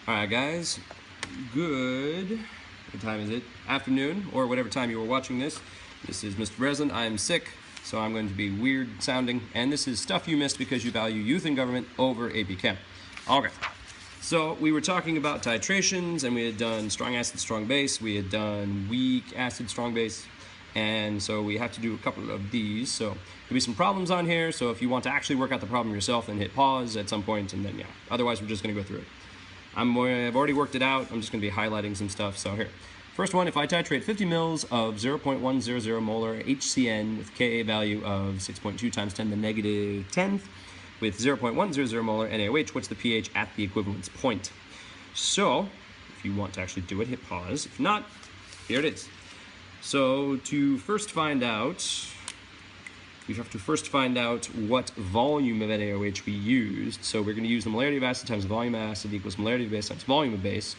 Alright guys, what time is it? Afternoon, or whatever time you were watching this. This is Mr. Breslin. I am sick, so I'm going to be weird sounding, and this is stuff you missed because you value youth and government over AP Chem. Okay, so we were talking about titrations, and we had done strong acid, strong base, we had done weak acid, strong base, and so we have to do a couple of these. So there'll be some problems on here, so if you want to actually work out the problem yourself, then hit pause at some point, and then yeah, otherwise we're just going to go through it. I've already worked it out. I'm just going to be highlighting some stuff. So here, first one, if I titrate 50 mils of 0.100 molar HCN with Ka value of 6.2 times 10 to the negative 10th with 0.100 molar NaOH, what's the pH at the equivalence point? So if you want to actually do it, hit pause. If not, here it is. So to first find out, we have to first find out what volume of NaOH we used. So we're going to use the molarity of acid times the volume of acid equals molarity of base times volume of base.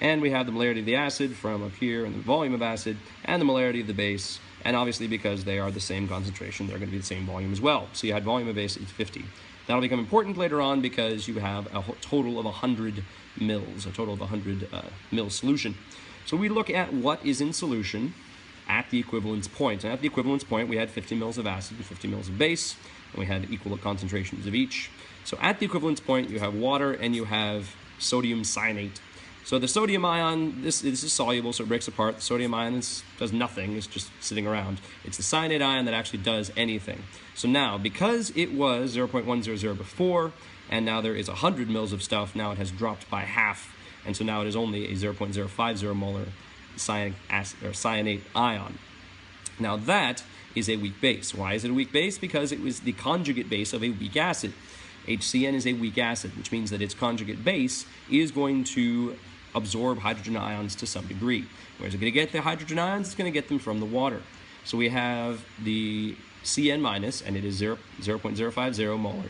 And we have the molarity of the acid from up here and the volume of acid and the molarity of the base. And obviously because they are the same concentration, they're going to be the same volume as well. So you had volume of base is 50. That'll become important later on because you have a total of 100 mils, a total of 100 mil solution. So we look at what is in solution at the equivalence point. And at the equivalence point, we had 50 mils of acid and 50 mils of base, and we had equal concentrations of each. So at the equivalence point, you have water and you have sodium cyanate. So the sodium ion, this is soluble, so it breaks apart. The sodium ion does nothing, it's just sitting around. It's the cyanate ion that actually does anything. So now, because it was 0.100 before, and now there is 100 mils of stuff, now it has dropped by half, and so now it is only a 0.050 molar cyanate ion. Now that is a weak base. Why is it a weak base? Because it was the conjugate base of a weak acid. HCN is a weak acid, which means that its conjugate base is going to absorb hydrogen ions to some degree. Where's it going to get the hydrogen ions? It's going to get them from the water. So we have the CN minus, and it is 0.050 molar.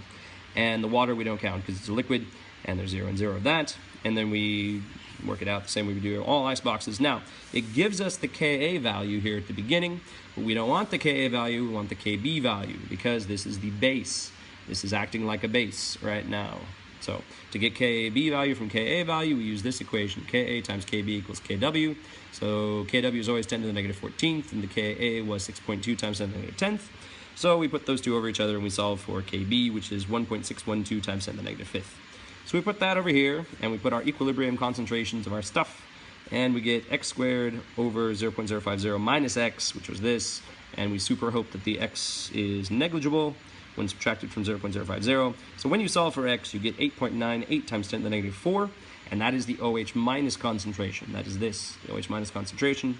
And the water we don't count because it's a liquid, and there's 0 and 0 of that. And then we work it out the same way we do all ice boxes. Now, it gives us the Ka value here at the beginning, but we don't want the Ka value, we want the Kb value, because this is the base. This is acting like a base right now. So to get Kb value from Ka value, we use this equation, Ka times Kb equals Kw. So Kw is always 10 to the negative 14th, and the Ka was 6.2 times 10 to the negative 10th. So we put those two over each other, and we solve for Kb, which is 1.612 times 10 to the negative 5th. So we put that over here, and we put our equilibrium concentrations of our stuff, and we get x squared over 0.050 minus x, which was this, and we super hope that the x is negligible when subtracted from 0.050. So when you solve for x, you get 8.98 times 10 to the negative 4, and that is the OH minus concentration. That is this, the OH minus concentration.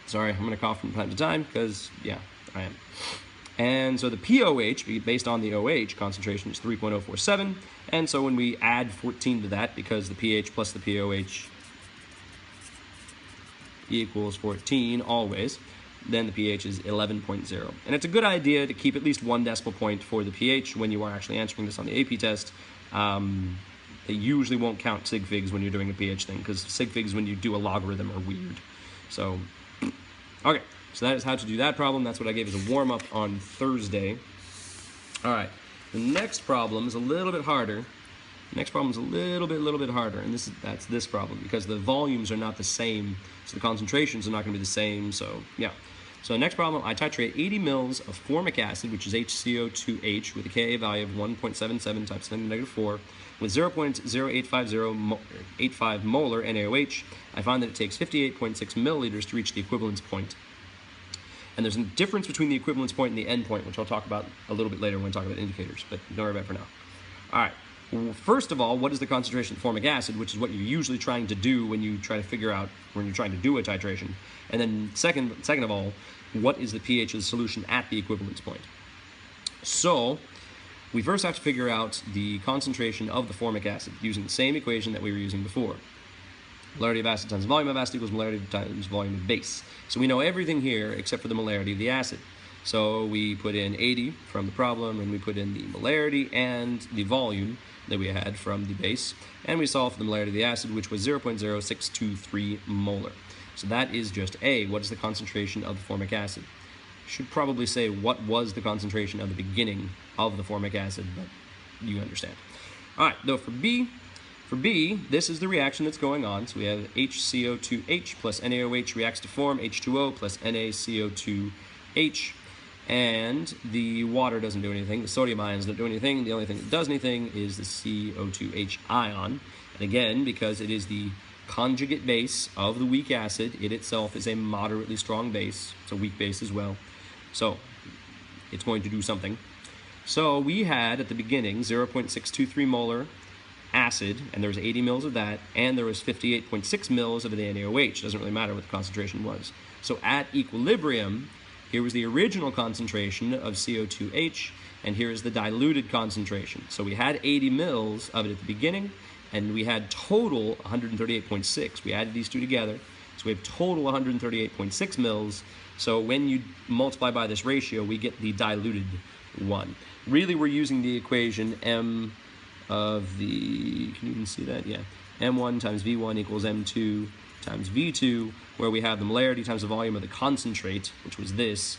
Sorry, I'm going to cough from time to time, because, yeah, I am. And so the POH, based on the OH concentration, is 3.047. And so when we add 14 to that, because the pH plus the POH equals 14 always, then the pH is 11.0. And it's a good idea to keep at least 1 decimal point for the pH when you are actually answering this on the AP test. They usually won't count sig figs when you're doing a pH thing, because sig figs when you do a logarithm are weird. So, okay. So that is how to do that problem. That's what I gave as a warm-up on Thursday. All right, the next problem is a little bit harder. The next problem is a little bit harder, and that's this problem, because the volumes are not the same, so the concentrations are not going to be the same. So yeah. So the next problem, I titrate 80 mils of formic acid, which is HCO2H, with a Ka value of 1.77 times 10 to the negative 4, with 0.0885 molar NaOH. I find that it takes 58.6 milliliters to reach the equivalence point. And there's a difference between the equivalence point and the end point, which I'll talk about a little bit later when we talk about indicators, but don't worry about it for now. All right. Well, first of all, what is the concentration of formic acid, which is what you're usually trying to do when you try to figure out, when you're trying to do a titration. And then second of all, what is the pH of the solution at the equivalence point? So we first have to figure out the concentration of the formic acid using the same equation that we were using before. Molarity of acid times volume of acid equals molarity times volume of base. So we know everything here except for the molarity of the acid. So we put in 80 from the problem, and we put in the molarity and the volume that we had from the base, and we solve for the molarity of the acid, which was 0.0623 molar. So that is just A, what is the concentration of the formic acid? Should probably say what was the concentration of the beginning of the formic acid, but you understand. All right, though for B, this is the reaction that's going on. So we have HCO2H plus NaOH reacts to form H2O plus NaCO2H. And the water doesn't do anything. The sodium ions don't do anything. The only thing that does anything is the CO2H ion. And again, because it is the conjugate base of the weak acid, it itself is a moderately strong base. It's a weak base as well. So it's going to do something. So we had at the beginning 0.623 molar acid, and there was 80 mils of that, and there was 58.6 mils of the NaOH. Doesn't really matter what the concentration was. So at equilibrium, here was the original concentration of CO2H, and here is the diluted concentration. So we had 80 mils of it at the beginning, and we had total 138.6. We added these two together, so we have total 138.6 mils. So when you multiply by this ratio, we get the diluted one. Really, we're using the equation M of the, can you even see that? Yeah. M1 times V1 equals M2 times V2, where we have the molarity times the volume of the concentrate, which was this,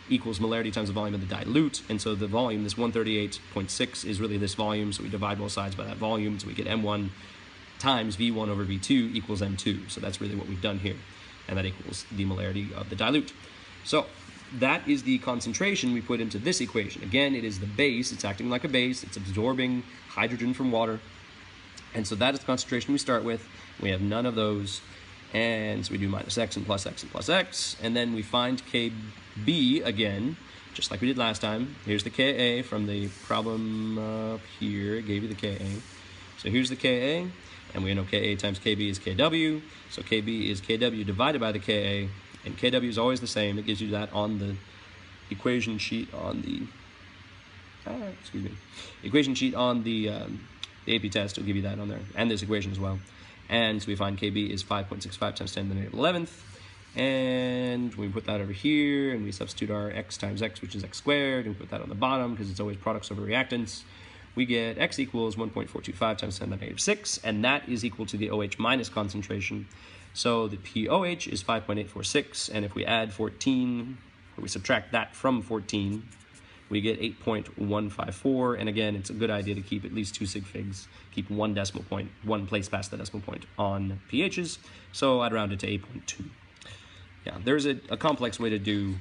equals molarity times the volume of the dilute. And so the volume, this 138.6, is really this volume, so we divide both sides by that volume, so we get M1 times V1 over V2 equals M2. So that's really what we've done here, and that equals the molarity of the dilute. So that is the concentration we put into this equation. Again, it is the base. It's acting like a base. It's absorbing hydrogen from water. And so that is the concentration we start with. We have none of those. And so we do minus x and plus x and plus x. And then we find Kb again, just like we did last time. Here's the Ka from the problem up here. It gave you the Ka. So here's the Ka. And we know Ka times Kb is Kw. So Kb is Kw divided by the Ka. And Kw is always the same. It gives you that on the equation sheet on the, equation sheet on the AP test will give you that on there, and this equation as well. And so we find Kb is 5.65 times 10 to the negative 11th. And we put that over here, and we substitute our x times x, which is x squared, and we put that on the bottom because it's always products over reactants. We get x equals 1.425 times 10 to the negative 6, and that is equal to the OH minus concentration. So the POH is 5.846, and if we add 14, or we subtract that from 14, we get 8.154, and again, it's a good idea to keep at least 2 sig figs, keep 1 decimal point, 1 place past the decimal point on pHs, so I'd round it to 8.2. Yeah, there's a complex way to do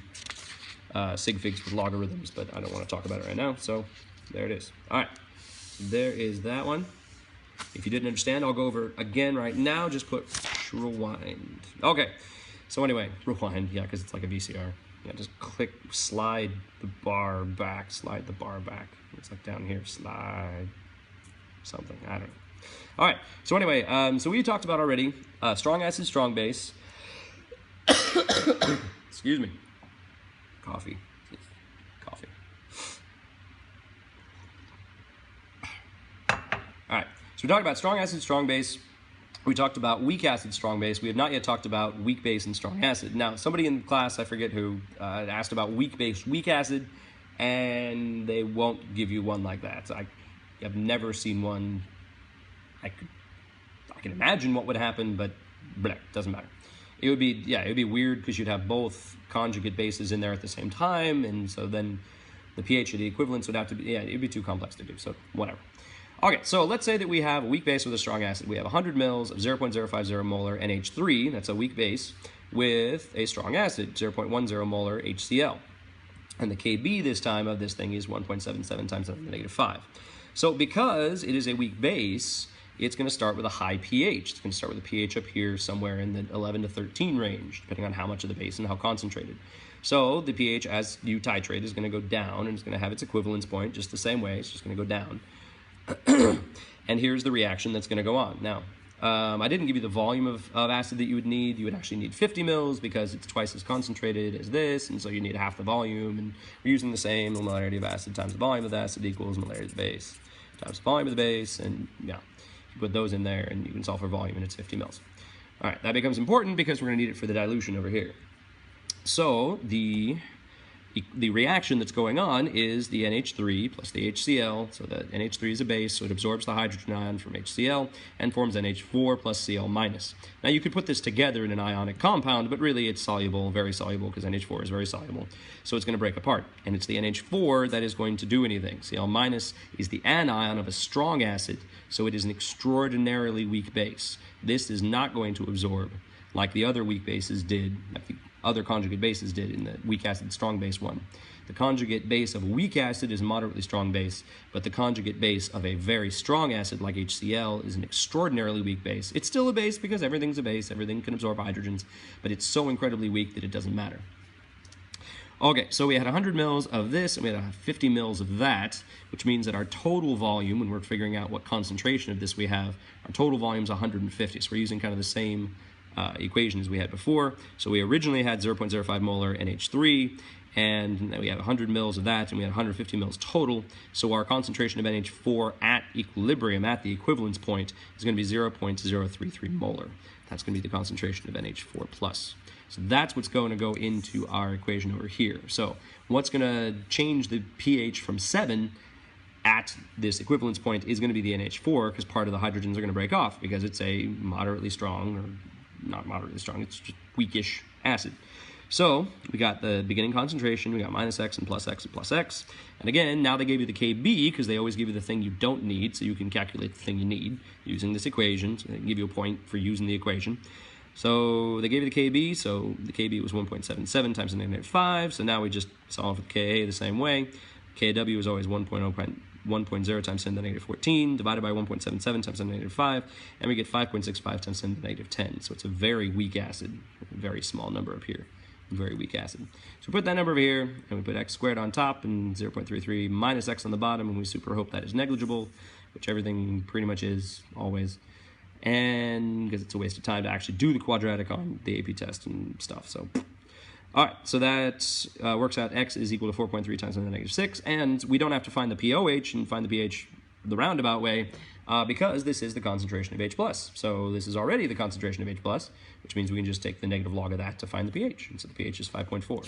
sig figs with logarithms, but I don't want to talk about it right now, so there it is. All right, there is that one. If you didn't understand, I'll go over again right now. Just put rewind. Okay, so anyway, rewind, yeah, because it's like a VCR. Yeah, just click, slide the bar back, It's like down here, slide something, I don't know. All right, so anyway, so we talked about already strong acid, strong base. Excuse me. Coffee. All right, so we talked about strong acid, strong base. We talked about weak acid, strong base. We have not yet talked about weak base and strong acid. Now, somebody in class, I forget who, asked about weak base, weak acid, and they won't give you one like that. So I have never seen one. I can imagine what would happen, but doesn't matter. It would be, yeah, it would be weird because you'd have both conjugate bases in there at the same time, and so then the pH of the equivalents would have to be, yeah, it'd be too complex to do, so whatever. Okay, so let's say that we have a weak base with a strong acid. We have 100 mils of 0.050 molar NH3, that's a weak base, with a strong acid, 0.10 molar HCl. And the Kb this time of this thing is 1.77 times 10 to the negative 5. So because it is a weak base, it's going to start with a high pH. It's going to start with a pH up here somewhere in the 11 to 13 range, depending on how much of the base and how concentrated. So the pH, as you titrate, is going to go down, and it's going to have its equivalence point just the same way. It's just going to go down. And here's the reaction that's going to go on. Now, I didn't give you the volume of acid that you would need. You would actually need 50 mils because it's twice as concentrated as this, and so you need half the volume. And we're using the same molarity of acid times the volume of the acid equals molarity of the base times the volume of the base, and yeah, you put those in there, and you can solve for volume, and it's 50 mils. All right, that becomes important because we're going to need it for the dilution over here. So the the reaction that's going on is the NH3 plus the HCl. So the NH3 is a base, so it absorbs the hydrogen ion from HCl and forms NH4 plus Cl minus. Now you could put this together in an ionic compound, but really it's soluble, very soluble, because NH4 is very soluble. So it's going to break apart, and it's the NH4 that is going to do anything. Cl minus is the anion of a strong acid, so it is an extraordinarily weak base. This is not going to absorb like the other weak bases did, like the other conjugate bases did in the weak acid strong base one. The conjugate base of a weak acid is a moderately strong base, but the conjugate base of a very strong acid like HCl is an extraordinarily weak base. It's still a base because everything's a base, everything can absorb hydrogens, but it's so incredibly weak that it doesn't matter. Okay, so we had 100 mils of this and we had 50 mils of that, which means that our total volume, when we're figuring out what concentration of this we have, our total volume is 150. So we're using kind of the same equation as we had before. So we originally had 0.05 molar NH3, and we have 100 mils of that, and we had 150 mils total. So our concentration of NH4 at equilibrium, at the equivalence point, is going to be 0.033 molar. That's going to be the concentration of NH4 plus. So that's what's going to go into our equation over here. So what's going to change the pH from 7 at this equivalence point is going to be the NH4, because part of the hydrogens are going to break off because it's a moderately strong, or not moderately strong, it's just weakish acid. So we got the beginning concentration, we got minus X and plus X and plus X. And again, now they gave you the KB because they always give you the thing you don't need, so you can calculate the thing you need using this equation. So they give you a point for using the equation. So they gave you the KB, so the KB was 1.77 times 10 to the -5. So now we just solve for Ka the same way. Kw is always 1.0 times 10 to the -14 divided by 1.77 times 10 to the -5, and we get 5.65 times 10 to the -10. So it's a very weak acid, a very small number up here, very weak acid. So we put that number over here, and we put X squared on top and 0.33 minus X on the bottom, and we super hope that is negligible, which everything pretty much is always. And because it's a waste of time to actually do the quadratic on the AP test and stuff. So, all right, so that works out. X is equal to 4.3 times 10 to the -6, and we don't have to find the pOH and find the pH the roundabout way because this is the concentration of H+. So this is already the concentration of H+, which means we can just take the negative log of that to find the pH, and so the pH is 5.4.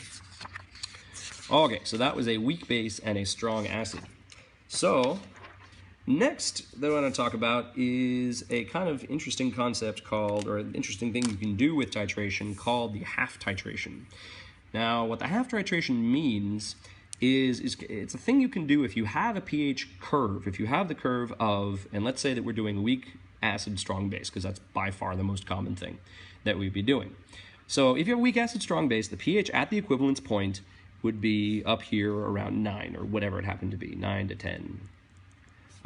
Okay, so that was a weak base and a strong acid. So next that I want to talk about is a kind of interesting concept called, or an interesting thing you can do with titration called the half titration. Now, what the half titration means is it's a thing you can do if you have a pH curve. If you have the curve of, and let's say that we're doing weak acid, strong base, because that's by far the most common thing that we'd be doing. So if you have a weak acid, strong base, the pH at the equivalence point would be up here around 9, or whatever it happened to be, 9 to 10.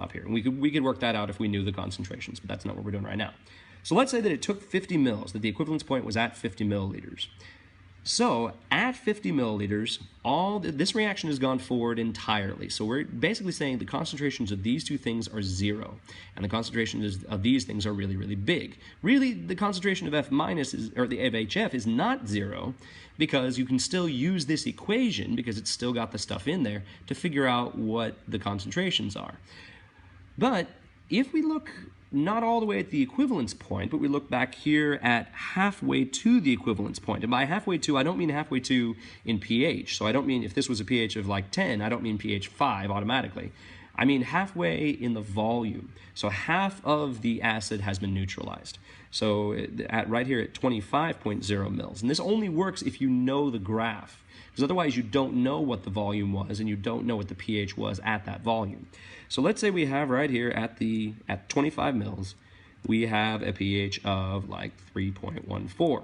Up here. And we could work that out if we knew the concentrations, but that's not what we're doing right now. So let's say that it took 50 mils, that the equivalence point was at 50 milliliters. So at 50 milliliters, this reaction has gone forward entirely. So we're basically saying the concentrations of these two things are 0, and the concentrations of these things are really, really big. Really, the concentration of F minus of HF is not 0, because you can still use this equation, because it's still got the stuff in there, to figure out what the concentrations are. But if we look not all the way at the equivalence point, but we look back here at halfway to the equivalence point. And by halfway to, I don't mean halfway to in pH. So I don't mean if this was a pH of like 10, I don't mean pH 5 automatically. I mean halfway in the volume. So half of the acid has been neutralized. So right here at 25.0 mils. And this only works if you know the graph, because otherwise you don't know what the volume was and you don't know what the pH was at that volume. So let's say we have right here at 25 mils, we have a pH of like 3.14.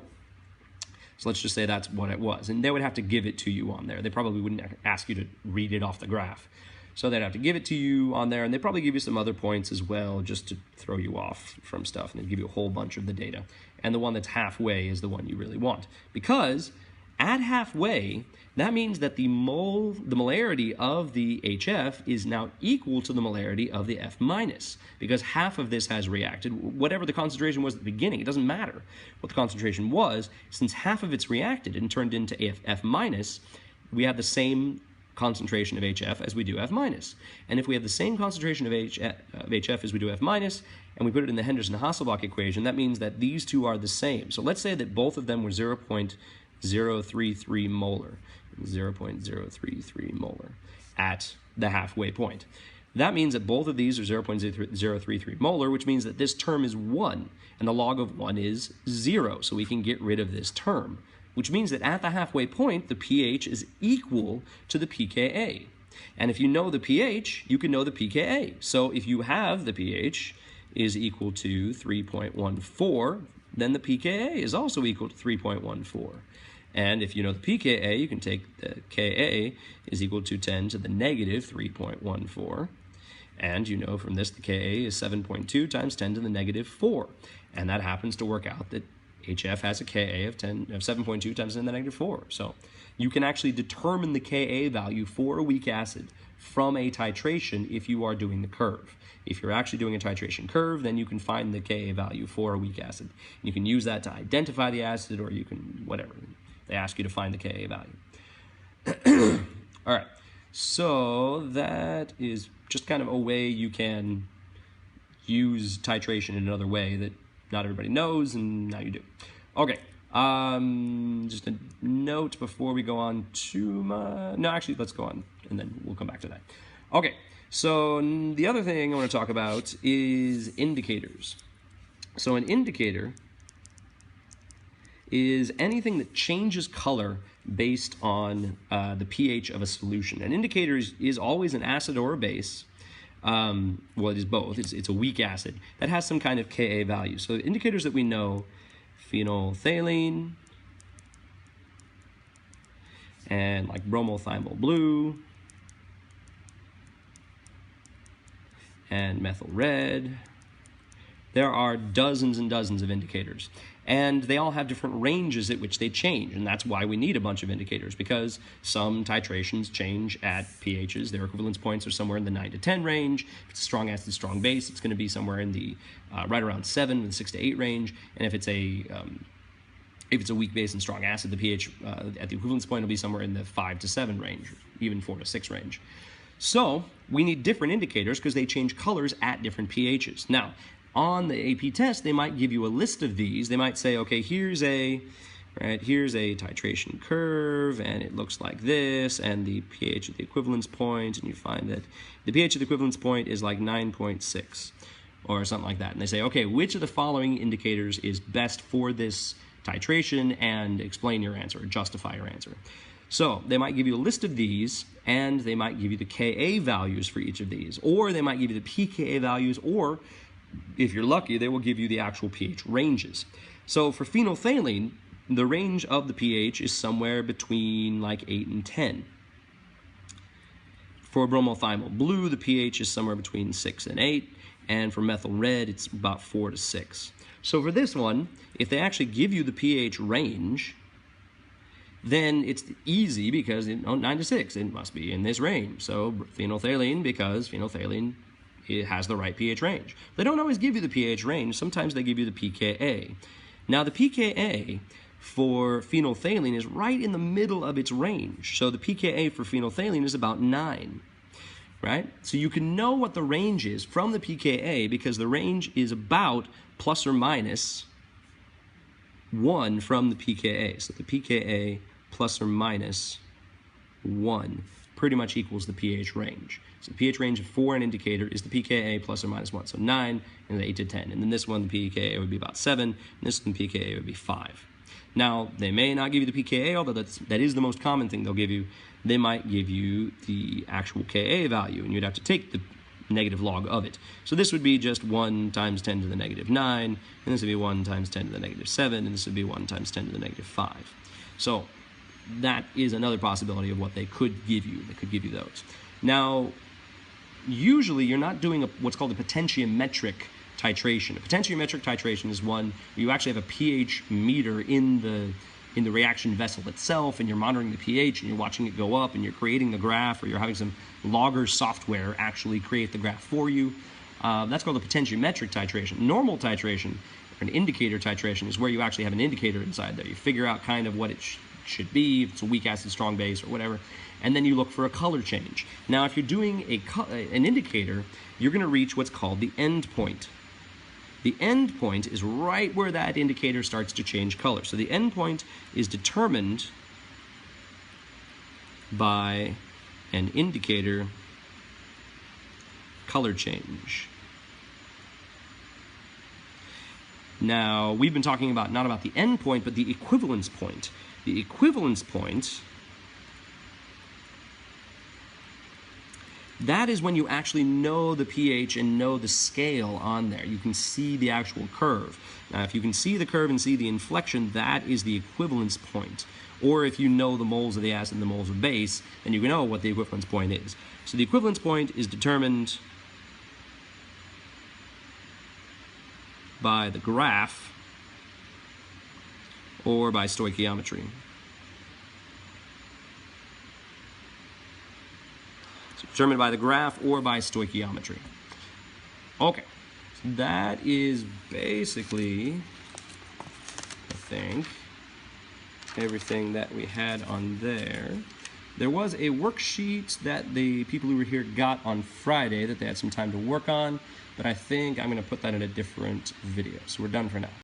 So let's just say that's what it was. And they would have to give it to you on there. They probably wouldn't ask you to read it off the graph. So they'd have to give it to you on there, and they'd probably give you some other points as well just to throw you off from stuff, and they'd give you a whole bunch of the data. And the one that's halfway is the one you really want. Because at halfway, that means that the molarity of the HF is now equal to the molarity of the F minus, because half of this has reacted. Whatever the concentration was at the beginning, it doesn't matter what the concentration was. Since half of it's reacted and turned into F minus, we have the same concentration of HF as we do F minus. And if we have the same concentration of HF as we do F minus, and we put it in the Henderson-Hasselbalch equation, that means that these two are the same. So let's say that both of them were 0.033 molar. 0.033 molar at the halfway point. That means that both of these are 0.033 molar, which means that this term is 1, and the log of 1 is 0, so we can get rid of this term, which means that at the halfway point, the pH is equal to the pKa. And if you know the pH, you can know the pKa. So if you have the pH is equal to 3.14, then the pKa is also equal to 3.14. And if you know the pKa, you can take the Ka is equal to 10 to the negative 3.14. And you know from this the Ka is 7.2 times 10 to the negative 4. And that happens to work out that HF has a Ka of 7.2 times 10 to the negative 4. So you can actually determine the Ka value for a weak acid from a titration if you are doing the curve. If you're actually doing a titration curve, then you can find the Ka value for a weak acid. You can use that to identify the acid, or you can, whatever. They ask you to find the Ka value. All right, so that is just kind of a way you can use titration in another way that not everybody knows, and now you do. Okay, just a note before we go on to no, actually, let's go on, and then we'll come back to that. Okay, so the other thing I want to talk about is indicators. So an indicator is anything that changes color based on the pH of a solution. An indicator is always an acid or a base. Well, it is both. It's a weak acid that has some kind of Ka value. So the indicators that we know, phenolphthalein, and like bromothiamyl blue, and methyl red. There are dozens and dozens of indicators, and they all have different ranges at which they change, and that's why we need a bunch of indicators, because some titrations change at pHs. Their equivalence points are somewhere in the 9 to 10 range. If it's a strong acid, strong base, it's going to be somewhere in the right around 7, the 6 to 8 range, and if it's a weak base and strong acid, the pH at the equivalence point will be somewhere in the 5 to 7 range, even 4 to 6 range. So we need different indicators because they change colors at different pHs. Now, on the AP test, they might give you a list of these. They might say, okay, here's a titration curve, and it looks like this, and the pH at the equivalence point, and you find that the pH at the equivalence point is like 9.6 or something like that. And they say, okay, which of the following indicators is best for this titration, and explain your answer, or justify your answer. So they might give you a list of these, and they might give you the Ka values for each of these, or they might give you the pKa values, or if you're lucky, they will give you the actual pH ranges. So for phenolphthalein, the range of the pH is somewhere between like 8 and 10. For bromothiamyl blue, the pH is somewhere between 6 and 8, and for methyl red, it's about 4 to 6. So for this one, if they actually give you the pH range, then it's easy because 9 to 6, it must be in this range. So phenolphthalein, because phenolphthalein, it has the right pH range. They don't always give you the pH range. Sometimes they give you the pKa. Now the pKa for phenolphthalein is right in the middle of its range. So the pKa for phenolphthalein is about 9, right? So you can know what the range is from the pKa because the range is about plus or minus 1 from the pKa. So the pKa plus or minus 1 pretty much equals the pH range. So the pH range for an indicator is the pKa plus or minus 1. So 9 and the 8 to 10. And then this one, the pKa would be about 7. And this one, the pKa would be 5. Now, they may not give you the pKa, although that is the most common thing they'll give you. They might give you the actual Ka value, and you'd have to take the negative log of it. So this would be just 1 times 10 to the negative 9, and this would be 1 times 10 to the negative 7, and this would be 1 times 10 to the negative 5. So that is another possibility of what they could give you. They could give you those. Now, usually you're not doing what's called a potentiometric titration. A potentiometric titration is one where you actually have a pH meter in the reaction vessel itself, and you're monitoring the pH, and you're watching it go up, and you're creating the graph, or you're having some logger software actually create the graph for you. That's called a potentiometric titration. Normal titration, or an indicator titration, is where you actually have an indicator inside there. You figure out kind of what it should be, if it's a weak acid, strong base, or whatever, and then you look for a color change. Now, if you're doing an indicator, you're going to reach what's called the end point. The end point is right where that indicator starts to change color. So the end point is determined by an indicator color change. Now, we've been talking about not about the endpoint, but the equivalence point. The equivalence point, that is when you actually know the pH and know the scale on there. You can see the actual curve. Now, if you can see the curve and see the inflection, that is the equivalence point. Or if you know the moles of the acid and the moles of base, then you can know what the equivalence point is. So the equivalence point is determined by the graph or by stoichiometry. So determined by the graph or by stoichiometry. Okay, so that is basically, I think, everything that we had on there. There was a worksheet that the people who were here got on Friday that they had some time to work on, but I think I'm going to put that in a different video. So we're done for now.